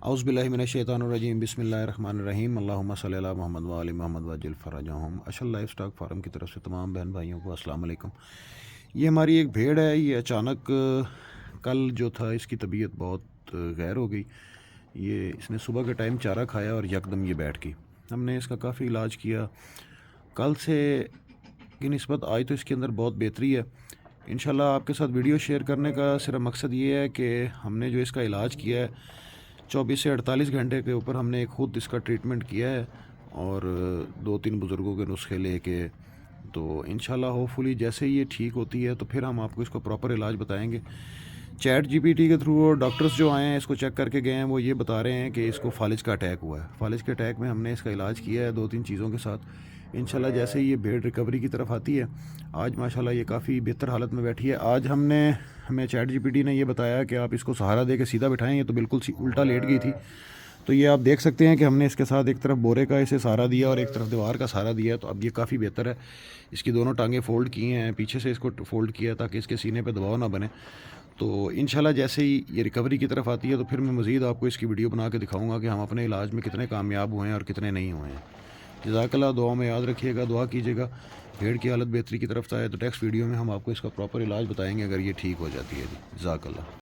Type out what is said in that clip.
اعوذ باللہ من الشیطان الرجیم بسم اللہ الرحمن الرحیم اللہم صلی علی محمد و آل محمد وعجل فرجہم۔ اشل لائف سٹاک فارم کی طرف سے تمام بہن بھائیوں کو السلام علیکم۔ یہ ہماری ایک بھیڑ ہے، یہ اچانک کل جو تھا اس کی طبیعت بہت غیر ہو گئی۔ اس نے صبح کے ٹائم چارہ کھایا اور یکدم یہ بیٹھ گئی۔ ہم نے اس کا کافی علاج کیا، کل سے کی نسبت آج تو اس کے اندر بہت بہتری ہے۔ انشاءاللہ آپ کے ساتھ ویڈیو شیئر کرنے کا صرف مقصد یہ ہے کہ ہم نے جو اس کا علاج کیا ہے 24 سے 48 گھنٹے کے اوپر ہم نے خود اس کا ٹریٹمنٹ کیا ہے اور 2-3 بزرگوں کے نسخے لے کے، تو انشاءاللہ ہوپ فلی جیسے یہ ٹھیک ہوتی ہے تو پھر ہم آپ کو اس کو پراپر علاج بتائیں گے۔ چیٹ جی پی ٹی کے تھرو ڈاکٹرز جو آئے ہیں اس کو چیک کر کے گئے ہیں، وہ یہ بتا رہے ہیں کہ اس کو فالج کا اٹیک ہوا ہے۔ فالج کے اٹیک میں ہم نے اس کا علاج کیا ہے 2-3 چیزوں کے ساتھ۔ انشاءاللہ جیسے ہی یہ بھیڑ ریکوری کی طرف آتی ہے، آج ماشاءاللہ یہ کافی بہتر حالت میں بیٹھی ہے۔ آج ہمیں چیٹ جی پی ٹی نے یہ بتایا کہ آپ اس کو سہارا دے کے سیدھا بٹھائیں، یہ تو بالکل الٹا لیٹ گئی تھی۔ تو یہ آپ دیکھ سکتے ہیں کہ ہم نے اس کے ساتھ ایک طرف بورے کا اسے سہارا دیا اور ایک طرف دیوار کا سہارا دیا، تو اب یہ کافی بہتر ہے۔ اس کی دونوں ٹانگیں فولڈ کی ہیں، پیچھے سے اس کو فولڈ کیا تاکہ اس کے سینے پہ دباؤ نہ بنے۔ تو انشاءاللہ جیسے ہی یہ ریکوری کی طرف آتی ہے تو پھر میں مزید آپ کو اس کی ویڈیو بنا کے دکھاؤں گا کہ ہم اپنے علاج میں کتنے کامیاب ہوئے ہیں اور کتنے نہیں ہوئے ہیں۔ جزاک اللہ، دعا میں یاد رکھیے گا، دعا کیجیے گا بھیڑ کی حالت بہتری کی طرف آئے تو نیکسٹ ویڈیو میں ہم آپ کو اس کا پراپر علاج بتائیں گے اگر یہ ٹھیک ہو جاتی ہے۔ جزاک اللہ۔